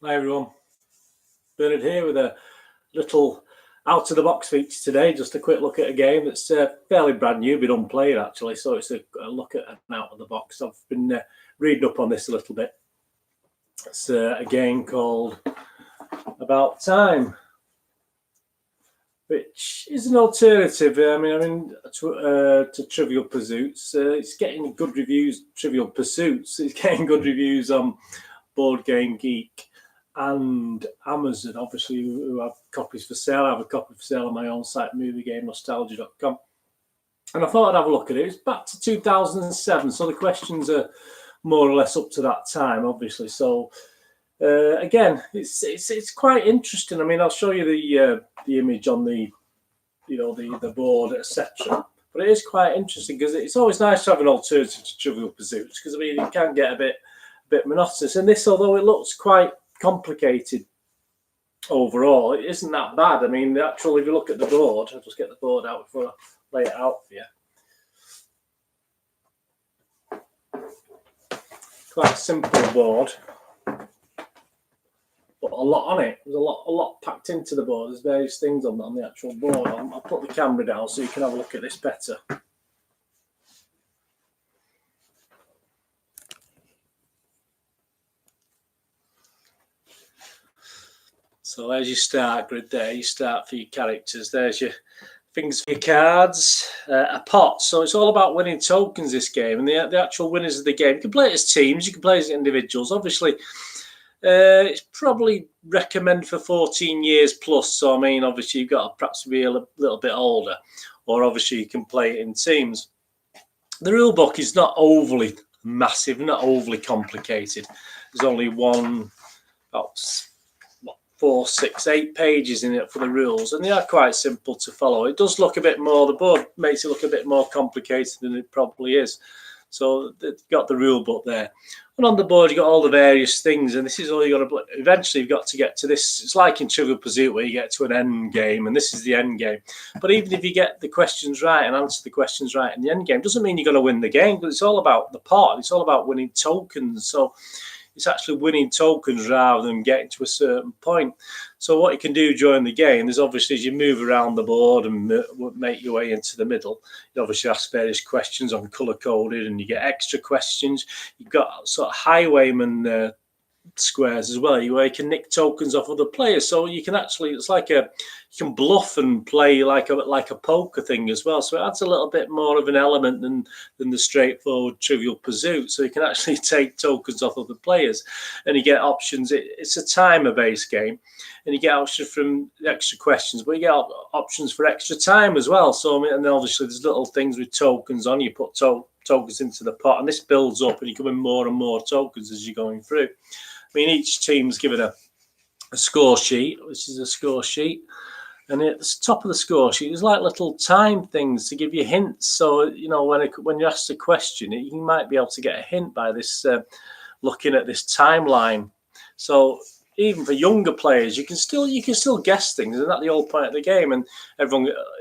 Hi everyone, Bernard here with a little out of the box feature today. Just a quick look at a game that's fairly brand new, been unplayed actually. So it's a look at an out of the box. I've been reading up on this a little bit. It's a game called About Time, which is an alternative. To Trivial Pursuits. It's getting good reviews. Trivial Pursuits. It's getting good reviews on Board Game Geek and Amazon, obviously, who have copies for sale. I have a copy for sale on my own site, moviegamenostalgia.com. And I thought I'd have a look at it. It's back to 2007, so the questions are more or less up to that time, obviously. So again, it's quite interesting. I mean, I'll show you the image on the board, etc. But it is quite interesting because it's always nice to have an alternative to Trivial Pursuits, because I mean it can get a bit monotonous. And this, although it looks quite complicated overall, it isn't that bad. I mean, actually, if you look at the board, I'll just get the board out before I lay it out for you. Quite a simple board, but a lot on it. There's a lot packed into the board. There's various things on the actual board. I'll put the camera down so you can have a look at this better. So there's your start grid there. You start for your characters. There's your things for your cards, a pot. So it's all about winning tokens, this game. And the actual winners of the game, you can play it as teams, you can play it as individuals. Obviously, it's probably recommended for 14 years plus. So, I mean, obviously, you've got to perhaps be a little bit older. Or obviously, you can play it in teams. The rule book is not overly massive, not overly complicated. There's only about 4, 6, 8 pages in it for the rules, and they are quite simple to follow. It does look a bit more, the board makes it look a bit more complicated than it probably is. So they've got the rule book there. And on the board, you've got all the various things, and this is all you've got to play. Eventually, you've got to get to this. It's like in Trivial Pursuit where you get to an end game, and this is the end game. But even if you get the questions right and answer the questions right in the end game, doesn't mean you're going to win the game, because it's all about the pot. It's all about winning tokens. So it's actually winning tokens rather than getting to a certain point. So what you can do during the game is, obviously, as you move around the board and make your way into the middle, you obviously ask various questions on colour-coded, and you get extra questions. You've got sort of Highwayman squares as well, where you can nick tokens off other players. So you can actually, it's like you can bluff and play like a poker thing as well. So it adds a little bit more of an element than the straightforward Trivial Pursuit. So you can actually take tokens off other players, and you get options. It's a timer-based game, and you get options from the extra questions, but you get options for extra time as well. So, and then obviously there's little things with tokens on. You put tokens into the pot, and this builds up, and you come in more and more tokens as you're going through. I mean, each team's given a score sheet, which is a score sheet. And at the top of the score sheet, there's like little time things to give you hints. So, you know, when you ask the question, you might be able to get a hint by this, looking at this timeline. So even for younger players, you can still guess things. Isn't that the whole point of the game? And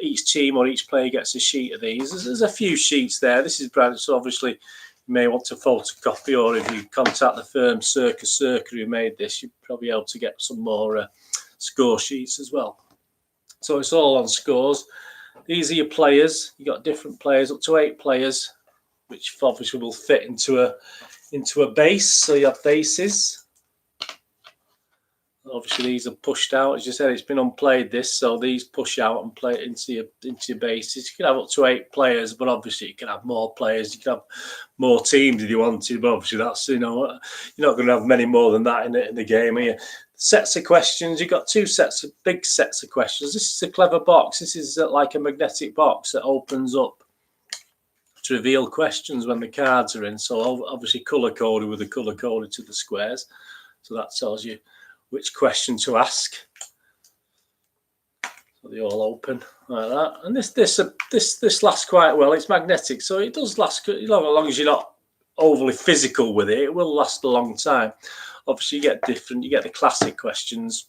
each team or each player gets a sheet of these. There's a few sheets there. This is brand, so obviously you may want to photocopy, or if you contact the firm Circa Circa who made this, you'll probably be able to get some more score sheets as well. So it's all on scores. These are your players. You've got different players, up to 8 players, which obviously will fit into a base. So you have bases. Obviously, these are pushed out. As you said, it's been unplayed this, so these push out and play into your bases. You can have up to 8 players, but obviously you can have more players. You can have more teams if you wanted, but obviously that's, you know, you're not going to have many more than that in the game here. Sets of questions. You've got 2 big sets of questions. This is a clever box. This is like a magnetic box that opens up to reveal questions when the cards are in. So obviously colour-coded with the colour-coded to the squares. So that tells you which question to ask. So they all open like that, and this lasts quite well. It's magnetic, so it does last. You know, as long as you're not overly physical with it, it will last a long time. Obviously, you get the classic questions.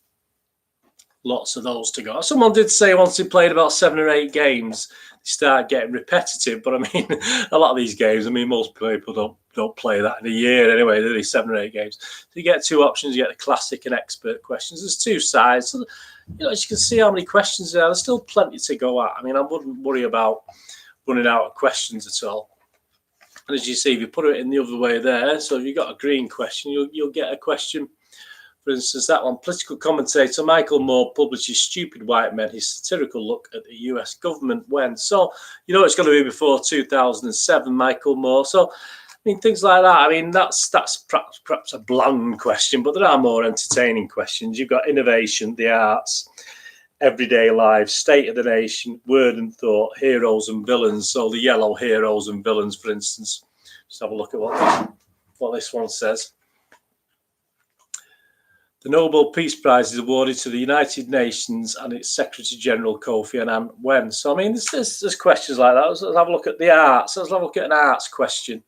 Lots of those to go. Someone did say once he played about 7 or 8 games, start getting repetitive. But I mean, a lot of these games, I mean, most people don't play that in a year anyway. They're 7 or 8 games. So you get 2 options. You get the classic and expert questions. There's 2 sides. So, as you can see how many questions there are. There's still plenty to go at. I mean, I wouldn't worry about running out of questions at all. And as you see, if you put it in the other way there, so if you've got a green question, you'll get a question. For instance, that one, political commentator Michael Moore publishes Stupid White Men, his satirical look at the US government when. So, it's going to be before 2007, Michael Moore. So, I mean, things like that. I mean, that's perhaps a bland question, but there are more entertaining questions. You've got innovation, the arts, everyday life, state of the nation, word and thought, heroes and villains. So the yellow heroes and villains, for instance. Just have a look at what this one says. The Nobel Peace Prize is awarded to the United Nations and its Secretary General Kofi Annan when. So, I mean, there's questions like that. Let's have a look at the arts. Let's have a look at an arts question.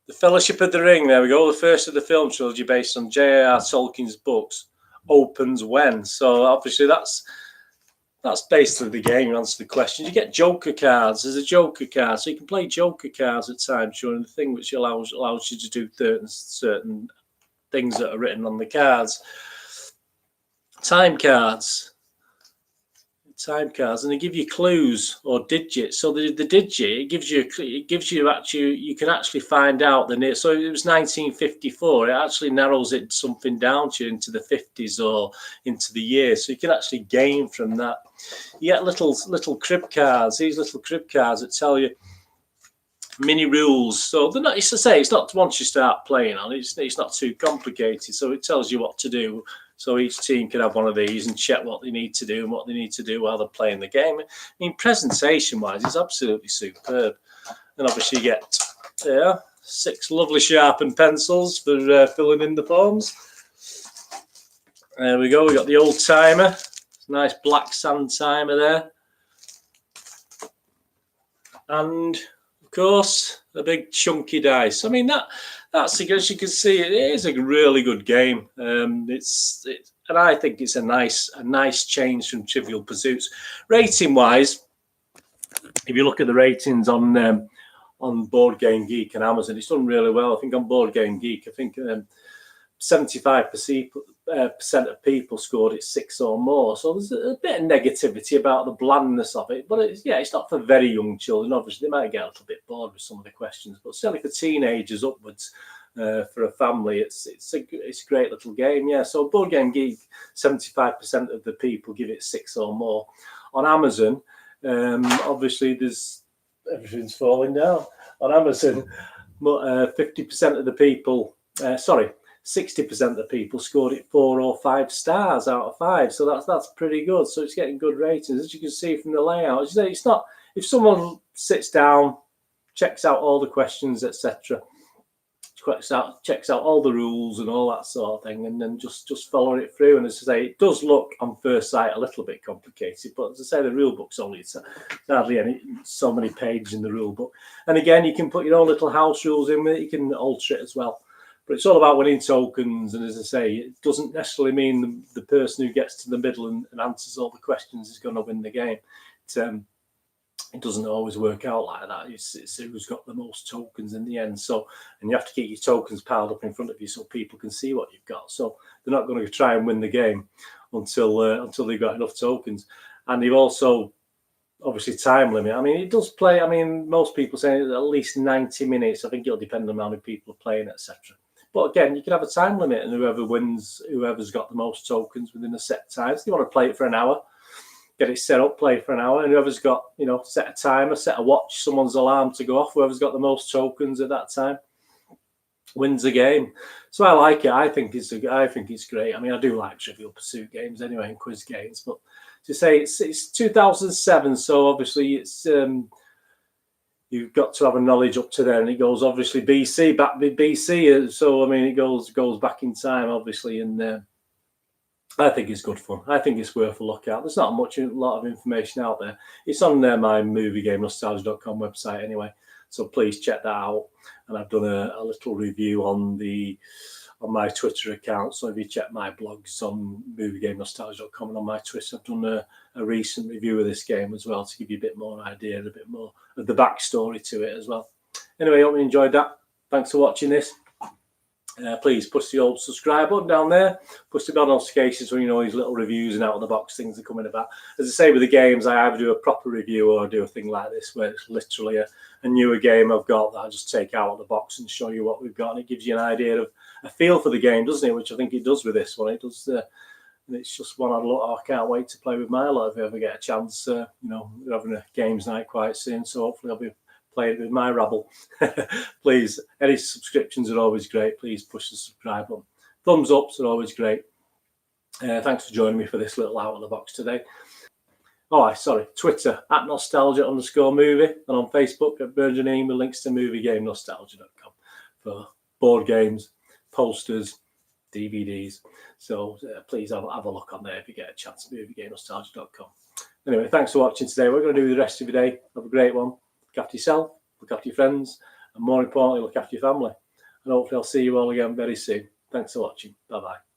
The Fellowship of the Ring, there we go. The first of the film trilogy based on J.R.R. Tolkien's books opens when. So, obviously, that's basically the game. You answer the questions. You get joker cards. There's a joker card, so you can play joker cards at times during the thing, which allows you to do certain things that are written on the cards. Time cards, and they give you clues or digits. So the digit you can actually find out the near. So it was 1954. It actually narrows it something down to you into the 50s or into the year. So you can actually gain from that. You get little crib cards. These little crib cards that tell you mini rules. So they're not. It's not once you start playing on it. It's not too complicated. So it tells you what to do. So each team can have one of these and check what they need to do and what they need to do while they're playing the game. I mean, presentation-wise, it's absolutely superb. And obviously you get 6 lovely sharpened pencils for filling in the forms. There we go. We got the old timer. Nice black sand timer there. And, of course, a big chunky dice. I mean, that's, as you can see, it is a really good game. And I think it's a nice change from Trivial Pursuits. Rating wise, if you look at the ratings on Board Game Geek and Amazon, it's done really well. I think on Board Game Geek, I think 75% of people scored it 6 or more. So there's a bit of negativity about the blandness of it, but it's not for very young children. Obviously, they might get a little bit bored with some of the questions, but certainly for teenagers upwards, for a family, it's a great little game. Yeah. So Board Game Geek, 75% of the people give it 6 or more. On Amazon, obviously everything's falling down. On Amazon, 50% of the people, 60% of the people scored it 4 or 5 stars out of 5. So that's pretty good. So it's getting good ratings. As you can see from the layout, it's not, if someone sits down, checks out all the questions, etc., checks out all the rules and all that sort of thing, and then just follow it through. And as I say, it does look on first sight a little bit complicated, but as I say, the rule book's it's hardly so many pages in the rule book. And again, you can put your own little house rules in with it. You can alter it as well. But it's all about winning tokens, and as I say, it doesn't necessarily mean the person who gets to the middle and answers all the questions is going to win the game. It doesn't always work out like that. It's who's got the most tokens in the end. So, and you have to keep your tokens piled up in front of you so people can see what you've got. So they're not going to try and win the game until they've got enough tokens. And they've also obviously time limit. I mean, it does play. I mean, most people say at least 90 minutes. I think it'll depend on how many people are playing, etc. But again, you can have a time limit, and whoever wins, whoever's got the most tokens within a set time. So you want to play it for an hour, get it set up, play for an hour, and whoever's got, set a timer, set a watch, someone's alarm to go off, whoever's got the most tokens at that time wins the game. So I like it. I think it's great. I mean, I do like Trivial Pursuit games anyway, and quiz games, but to say it's 2007, so obviously it's you've got to have a knowledge up to there, and it goes obviously BC. So I mean, it goes back in time, obviously, and I think it's good fun. I think it's worth a look at. There's not a lot of information out there. It's on my moviegamenostalgia.com website anyway, so please check that out. And I've done a little review on the on my Twitter account. So if you check my blogs on moviegamenostalgia.com and on my Twitter, I've done a recent review of this game as well to give you a bit more idea and a bit more of the backstory to it as well. Anyway, I hope you enjoyed that. Thanks for watching this. Please push the old subscribe button down there. Push the bell notifications when you know these little reviews and out of the box things are coming about. As I say with the games, I either do a proper review or I do a thing like this where it's literally a newer game I've got that I just take out of the box and show you what we've got, and it gives you an idea of a feel for the game, doesn't it? Which I think it does with this one. It does. And it's just one I can't wait to play with my lot if I ever get a chance. You know, we're having a games night quite soon, so hopefully I'll be playing with my rabble. Please, any subscriptions are always great. Please push the subscribe button. Thumbs ups are always great. Thanks for joining me for this little out of the box today. Oh, sorry, Twitter at nostalgia_movie and on Facebook at Burgeoning with links to moviegamenostalgia.com for board games, posters, DVDs. So please have a look on there if you get a chance. moviegamenostalgia.com. Anyway, thanks for watching today. We're going to do the rest of your day. Have a great one. Look after yourself, look after your friends, and more importantly, look after your family. And hopefully I'll see you all again very soon. Thanks for watching. Bye-bye.